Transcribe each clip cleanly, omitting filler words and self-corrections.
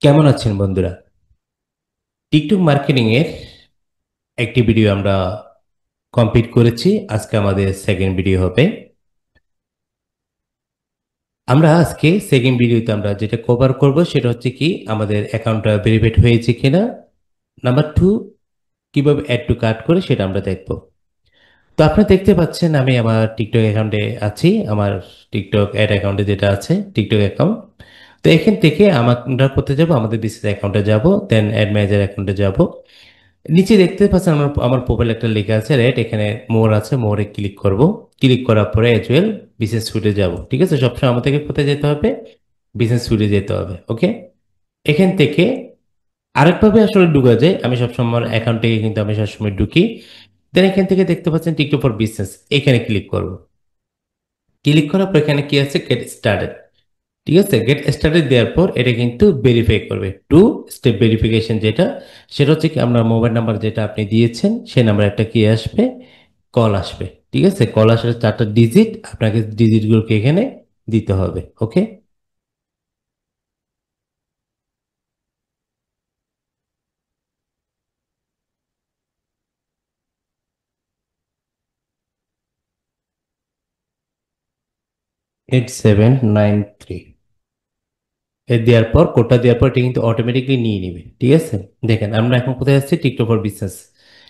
কেমন আছেন বন্ধুরা? টিকটক মার্কেটিং এর একটি ভিডিও আমরা কমপ্লিট করেছি। আজকে আমাদের সেকেন্ড ভিডিও হবে। আমরা আজকে সেকেন্ড ভিডিওতে আমরা যেটা কভার করব সেটা হচ্ছে কি আমাদের অ্যাকাউন্টটা ভেরিফাইড হয়েছে কিনা। নাম্বার টু, কিভাবে অ্যাড টু কার্ট করে সেটা আমরা দেখব। তো আপনি দেখতে পাচ্ছেন আমি আমার টিকটক অ্যাকাউন্টে আছি। আমার টিকটক অ্যাড অ্যাকাউন্টে যেটা আছে টিকটক অ্যাকাউন্ট। তো এখান থেকে আমরা করতে যাব, আমাদের বিজনেস অ্যাকাউন্টে যাব, দেন অ্যাড ম্যানেজার অ্যাকাউন্টে যাব। নিচে দেখতে পাচ্ছেন আমার আমার প্রোফাইল একটা লেখা আছে রেট, এখানে মোর আছে, মোরে ক্লিক করব। ক্লিক করার পরে অ্যাজ ওয়েল বিজনেস সুইটে যাব। ঠিক আছে, সবসময় আমাদেরকে কোথায় যেতে হবে? বিজনেস সুইটে যেতে হবে। ওকে, এখান থেকে আরেকভাবে আসলে ঢুকা যায়। আমি সবসময় আমার অ্যাকাউন্ট থেকে কিন্তু আমি সবসময় ঢুকি। দেন এখান থেকে দেখতে পাচ্ছেন টিকটক ফর বিজনেস, এখানে ক্লিক করব। ক্লিক করার পর এখানে কি আছে? Get started. ঠিক আছে, গেট স্টার্টেড দেওয়ার পর এটা কিন্তু ভেরিফাই করবে। টু স্টেপ ভেরিফিকেশন যেটা, সেটা হচ্ছে কি আপনার মোবাইল নাম্বার যেটা আপনি দিয়েছেন সেই নাম্বার একটা কি আসবে? কল আসবে। ঠিক আছে, কল আসলে 4টা ডিজিট, আপনাকে ডিজিটগুলোকে এখানে দিতে হবে। ওকে, 8793। এর দেওয়ার পর কোডটা দেওয়ার পর এটা কিন্তু অটোমেটিকলি নিয়ে নিবে। ঠিক আছে, দেখেন আমরা এখন কোথায় আসছি? TikTok for business.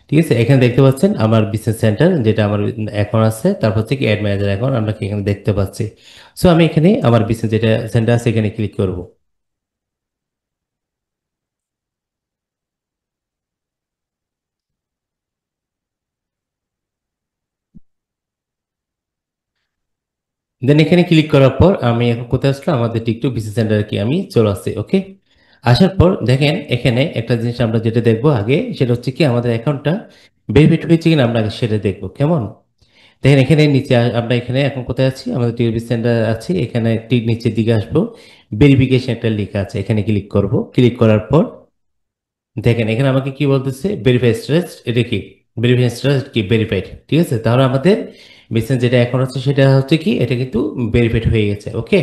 ঠিক আছে, এখানে দেখতে পাচ্ছেন আমার বিজনেস সেন্টার যেটা আমার এখন আছে, তারপর হচ্ছে কি অ্যাড ম্যানেজার এখন আমরা কি এখানে দেখতে পাচ্ছি। সো আমি এখানে আমার বিজনেস যেটা সেন্টার আছে এখানে ক্লিক করব। দেন এখানে ক্লিক করার পর আমি এখন কোথায় আসলাম? আমাদের টিকটক বিজনেস সেন্টারে কি আমি চলে আসছি। ওকে, আসার পর দেখেন এখানে একটা জিনিস আমরা যেটা দেখবো আগে, সেটা হচ্ছে কি আমাদের অ্যাকাউন্টটা ভেরিফাইড হয়েছে কিনা আমরা আগে সেটা দেখবো। কেমন? দেখেন এখানে নিচে আমরা এখানে এখন কোথায় আছি? আমাদের টিভি সেন্টার আছি। এখানে ঠিক নিচের দিকে আসবো, ভেরিফিকেশন একটা লেখা আছে, এখানে ক্লিক করব। ক্লিক করার পর দেখেন এখানে আমাকে কি বলতেছে? Verify status. এটা কি? ভেরিফাই স্ট্যাটাস কি? ভেরিফাইড। ঠিক আছে, তাহলে আমাদের বিজনেস যেটা এখন হচ্ছে সেটা হচ্ছে কি এটা কিন্তু ভেরিফাইড হয়ে গেছে। ওকে,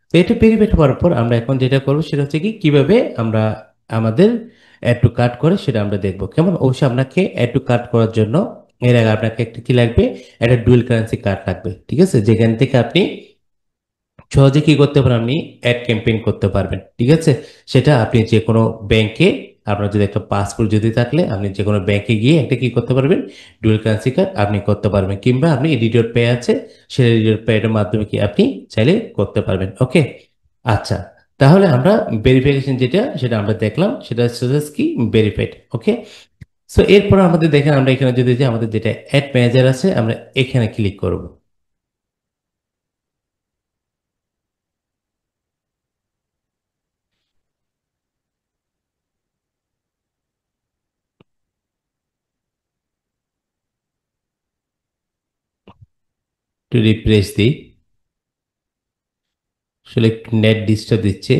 তো এটা ভেরিফাইড হওয়ার পর আমরা এখন যেটা করবো সেটা হচ্ছে কি কিভাবে আমরা আমাদের অ্যাড টু কার্ট করে সেটা আমরা দেখবো। কেমন? অবশ্যই আপনাকে অ্যাড টু কার্ট করার জন্য এর আগে আপনাকে একটা কি লাগবে? একটা ডুয়েল কারেন্সি কার্ড লাগবে। ঠিক আছে, যেখান থেকে আপনি সহজে কি করতে পারেন? আপনি অ্যাড ক্যাম্পেইন করতে পারবেন। ঠিক আছে, সেটা আপনি যে কোনো ব্যাংকে, আপনার যদি একটা পাসপোর্ট যদি থাকলে আপনি যে কোনো ব্যাংকে গিয়ে একটা কি করতে পারবেন? ডুয়াল কারেন্সি কার্ড আপনি করতে পারবেন, কিংবা আপনি রিডার পে আছে, সেই রিডার পেয়ের মাধ্যমে কি আপনি চাইলে করতে পারবেন। ওকে, আচ্ছা, তাহলে আমরা ভেরিফিকেশন যেটা সেটা আমরা দেখলাম, সেটা হচ্ছে কি ভেরিফাইড। ওকে, সো এরপর আমাদের দেখেন আমরা এখানে যদি যে আমাদের যেটা অ্যাড ম্যানেজার আছে আমরা এখানে ক্লিক করব। একটু রিফ্রেশ দিই, আসলে একটু নেট ডিস্টার্ব দিচ্ছে।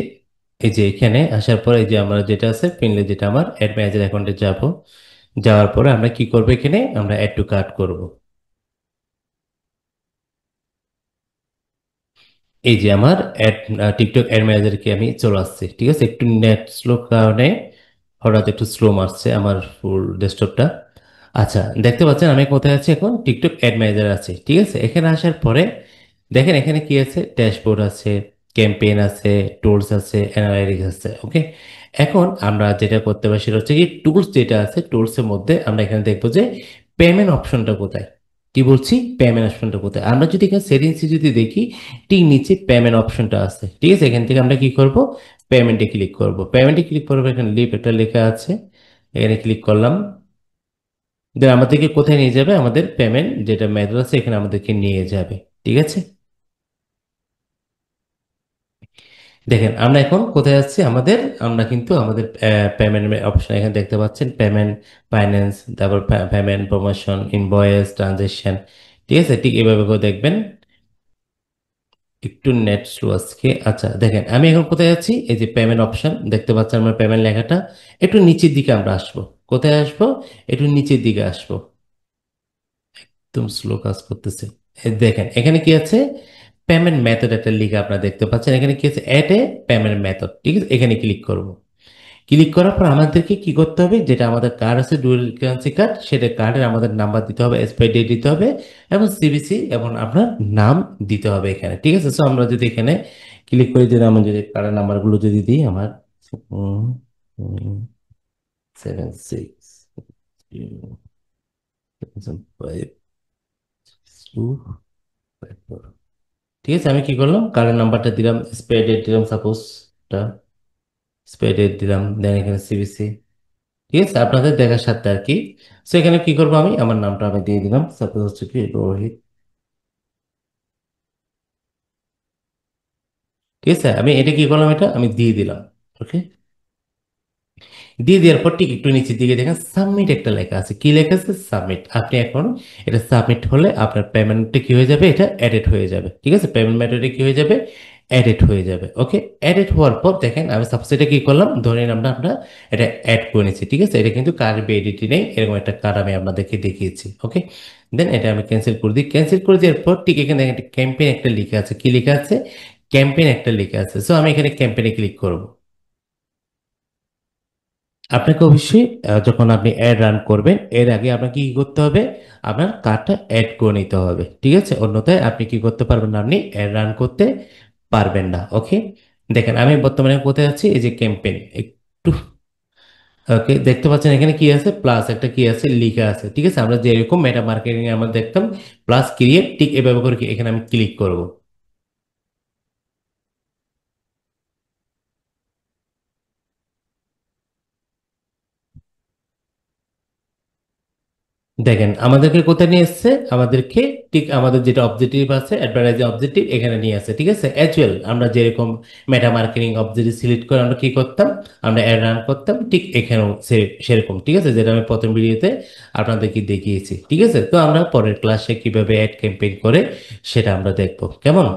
এই যে এখানে আসার পর এই যে আমরা যেটা আছে ফিনলে যেটা আমার অ্যাড ম্যানেজার অ্যাকাউন্টে যাব। যাওয়ার পরে আমরা কি করবো? এখানে আমরা অ্যাড টু কার্ট করব। এই যে আমার অ্যাড টিকটক অ্যাড ম্যানেজারকে আমি চলে আসছি। ঠিক আছে, একটু নেট স্লো কারণে হঠাৎ একটু স্লো মারছে আমার ফুল ডেস্কটপটা। আচ্ছা, দেখতে পাচ্ছেন আমি কোথায় আছি? এখন টিকটক অ্যাড ম্যানেজার আছে। ঠিক আছে, এখানে আসার পরে দেখেন এখানে কি আছে? ড্যাশবোর্ড আছে, ক্যাম্পেইন আছে, টুলস আছে, অ্যানালাইটিক্স আছে। ওকে, এখন আমরা যেটা করতে পারি সেটা হচ্ছে কি টুলস যেটা আছে টুলসের মধ্যে আমরা এখানে দেখবো যে পেমেন্ট অপশনটা কোথায়। কি বলছি? পেমেন্ট অপশনটা কোথায়? আমরা যদি এখানে সেটিংসে যদি দেখি, ঠিক নিচে পেমেন্ট অপশনটা আছে। ঠিক আছে, এখান থেকে আমরা কি করব? পেমেন্টে ক্লিক করব। পেমেন্টে ক্লিক করবো, এখানে লিপ একটা লেখা আছে, এখানে ক্লিক করলাম। দেন আমাদেরকে কোথায় নিয়ে যাবে? আমাদের পেমেন্ট যেটা মেথড আছে এখানে আমাদেরকে নিয়ে যাবে। ঠিক আছে, দেখেন আমরা এখন কোথায় আছি? আমরা কিন্তু আমাদের পেমেন্ট অপশন এখানে দেখতে পাচ্ছেন, পেমেন্ট, ফাইন্যান্স, তারপর পেমেন্ট, প্রমোশন, ইনভয়েস, ট্রানজেকশন। ঠিক আছে, ঠিক এভাবে করে দেখবেন। একটু নেট স্লো আজকে। আচ্ছা, দেখেন আমি এখন কোথায় আছি? এই যে পেমেন্ট অপশন দেখতে পাচ্ছেন, আমার পেমেন্ট লেখাটা একটু নিচের দিকে আমরা আসবো। কোথায় আসবো? একটু নিচের দিকে আসবো। একদম স্লো কাজ করতেছে। এই দেখেন এখানে কি আছে? পেমেন্ট মেথড একটা লিখে আপনারা দেখতে পাচ্ছেন। এখানে কি আছে? Add a payment method. ঠিক আছে, এখানে ক্লিক করব। ক্লিক করার পর আমাদেরকে কি করতে হবে, যেটা আমাদের কার্ড আছে ডুয়াল কারেন্সি কার্ড, সেটা কার্ডের আমাদের নাম্বার দিতে হবে, এক্সপায়ারি ডেট দিতে হবে, এবং সিভিসি এবং আপনার নাম দিতে হবে এখানে। ঠিক আছে, সো আমরা যদি এখানে ক্লিক করি, যদি আমি যদি কার্ডের নাম্বারগুলো যদি দিই, আমার 7625 ঠিক আছে, আমি কি করলাম, কার্ডের নাম্বারটা দিলাম, এক্সপায়ারি ডেট দিলাম, সাপোজ এক্সপায়ারি ডেট দিলাম, দেন এখানে সিভিসি। ঠিক আছে, আপনাদের দেখার সাথে আর কি। সো এখানে কি করবো, আমি আমার নামটা আমি দিয়ে দিলাম, সাপোজ হচ্ছে কি রোহিত। ঠিক আছে, আমি এটা কি করলাম, এটা আমি দিয়ে দিলাম। ওকে, দিয়ে দেওয়ার পর ঠিক একটু নিচের দিকে দেখেন সাবমিট একটা লেখা আছে, কি লেখা আছে, সাবমিট। আপনি এখন এটা সাবমিট হলে আপনার পেমেন্টটা কি হয়ে যাবে, এটা এডেড হয়ে যাবে। ঠিক আছে, পেমেন্ট মেথডে কি হয়ে যাবে, এডেড হয়ে যাবে। ওকে, এডেড হওয়ার পর দেখেন আমি সাপোজ এটা কি করলাম, ধরে নিন আমরা এটা অ্যাড করে নিচ্ছি। ঠিক আছে, এটা কিন্তু কার্ড এডিটি নেই, এরকম একটা কার্ড আমি আপনাদেরকে দেখিয়েছি। ওকে, দেন এটা আমি ক্যান্সেল করে দিই। ক্যান্সেল করে দেওয়ার পর ঠিক এখানে দেখেন একটা ক্যাম্পেইন একটা লেখা আছে, কি লেখা আছে, ক্যাম্পেইন একটা লেখা আছে। সো আমি এখানে ক্যাম্পেইনে ক্লিক করব। আপনাকে অবশ্যই যখন আপনি অ্যাড রান করবেন এর আগে আপনাকে কি করতে হবে, আপনার কার্ডটা অ্যাড করে নিতে হবে। ঠিক আছে, অন্যথায় আপনি কি করতে পারবেন না, আপনি অ্যাড রান করতে পারবেন না। ওকে, দেখেন আমি বর্তমানে কোথায় আছি, এই যে ক্যাম্পেইন একটু। ওকে, দেখতে পাচ্ছেন এখানে কি আছে, প্লাস একটা কি আছে লেখা আছে। ঠিক আছে, আমরা যেরকম মেটা মার্কেটিং এ আমরা দেখতাম প্লাস ক্রিয়েট, ঠিক এভাবে করে এখানে আমি ক্লিক করব। দেখেন আমাদেরকে কোথায় নিয়ে এসেছে, আমাদেরকে ঠিক আমাদের যেটা অবজেক্টিভ আছে অ্যাডভার্টাইজিং অবজেক্টিভ এখানে নিয়ে আসছে। ঠিক আছে, অ্যাজ ওয়েল আমরা যেরকম মেটা মার্কেটিং অবজেক্টিভ সিলেক্ট করে আমরা কি করতাম, আমরা অ্যাড রান করতাম, ঠিক এখানেও সেরকম। ঠিক আছে, যেটা আমি প্রথম ভিডিওতে আপনাদেরকে দেখিয়েছি। ঠিক আছে, তো আমরা পরের ক্লাসে কিভাবে অ্যাড ক্যাম্পেইন করে সেটা আমরা দেখবো, কেমন।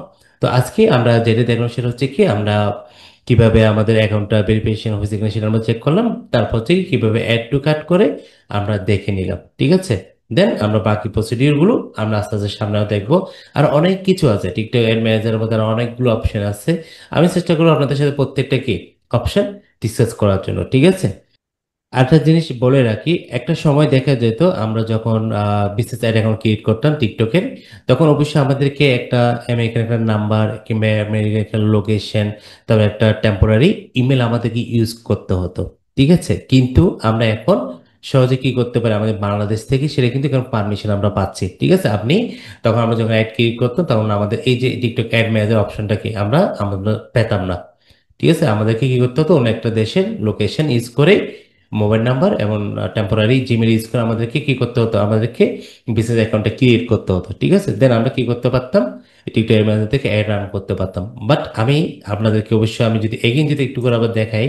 তো আজকে আমরা যেটা দেখলাম সেটা হচ্ছে কি, আমরা কিভাবে আমাদের অ্যাকাউন্টটা ভেরিফিকেশন হয়েছে কিনা সেটা আমরা চেক করলাম, তারপর হচ্ছে কি কিভাবে অ্যাড টু কার্ট করে আমরা দেখে নিলাম। ঠিক আছে, দেন আমরা বাকি প্রসিডিউর গুলো আমরা আস্তে আস্তে সামনেও দেখবো। আর অনেক কিছু আছে টিকটক এর ম্যানেজারের মধ্যে, আর অনেকগুলো অপশন আছে। আমি চেষ্টা করবো আপনাদের সাথে প্রত্যেকটা কি অপশন ডিসকাস করার জন্য। ঠিক আছে, আরেকটা জিনিস বলে রাখি, একটা সময় দেখা যেত আমরা যখন বিসিএস অ্যাড অ্যাকাউন্ট ক্রিয়েট করতাম টিকটকের, তখন অবশ্যই আমাদেরকে একটা আমেরিকান একটা নাম্বার কিংবা আমেরিকান একটা লোকেশন, তারপর একটা টেম্পোরারি ইমেল আমাদেরকে ইউজ করতে হতো। ঠিক আছে, কিন্তু আমরা এখন সহজে কি করতে পারি, আমাদের বাংলাদেশ থেকে সেটা কিন্তু এখন পারমিশন আমরা পাচ্ছি। ঠিক আছে, আপনি তখন আমরা যখন অ্যাড ক্রিয়েট করতাম তখন আমাদের এই যে টিকটক অ্যাড ম্যানেজার অপশনটা কি আমরা পেতাম না। ঠিক আছে, আমাদেরকে কি করতে হতো, অন্য একটা দেশের লোকেশন ইউজ করে মোবাইল নাম্বার এবং টেম্পোরারি জিমেল ইউজ করে আমাদেরকে কি করতে হতো, আমাদেরকে বিসিএস অ্যাকাউন্টটা ক্রিয়েট করতে হতো। ঠিক আছে, দেন আমরা কি করতে পারতাম, টিকটক এর মাধ্যমে থেকে অ্যাড রান করতে পারতাম। বাট আমি আপনাদেরকে অবশ্যই আমি যদি এগেইন যদি একটু করে আবার দেখাই,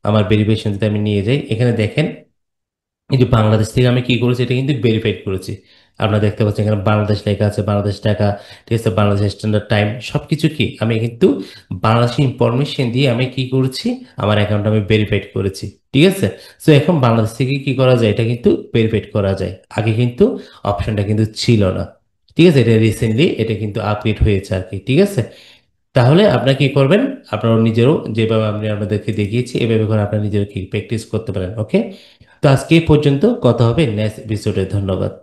আমার ভেরিফিকেশন যদি আমি নিয়ে যাই, এখানে দেখেন এই যে বাংলাদেশ থেকে আমি কি করেছি, এটা কিন্তু ভেরিফাইড করেছি। আপনারা দেখতে পাচ্ছেন এখানে বাংলাদেশ লেখা আছে, বাংলাদেশ টাকা। ঠিক আছে, বাংলাদেশ স্ট্যান্ডার্ড টাইম, সবকিছু কি আমি কিন্তু বাংলাদেশি ইনফরমেশন দিয়ে আমি কি করেছি, আমার অ্যাকাউন্ট আমি ভেরিফাইড করেছি। ঠিক আছে, সো এখন বাংলাদেশ থেকে কি করা যায়, এটা কিন্তু ভেরিফাইড করা যায়। আগে কিন্তু অপশনটা কিন্তু ছিল না। ঠিক আছে, এটা রিসেন্টলি এটা কিন্তু আপডেট হয়েছে আর কি। ঠিক আছে, তাহলে আপনারা কি করবেন, আপনারা নিজেরও যেভাবে আমি আপনাদেরকে দেখিয়েছি এভাবে করে আপনারা নিজেরা কি প্র্যাকটিস করতে পারেন। ওকে, তো আজকে এই পর্যন্ত, কথা হবে নেক্সট এপিসোডে। ধন্যবাদ।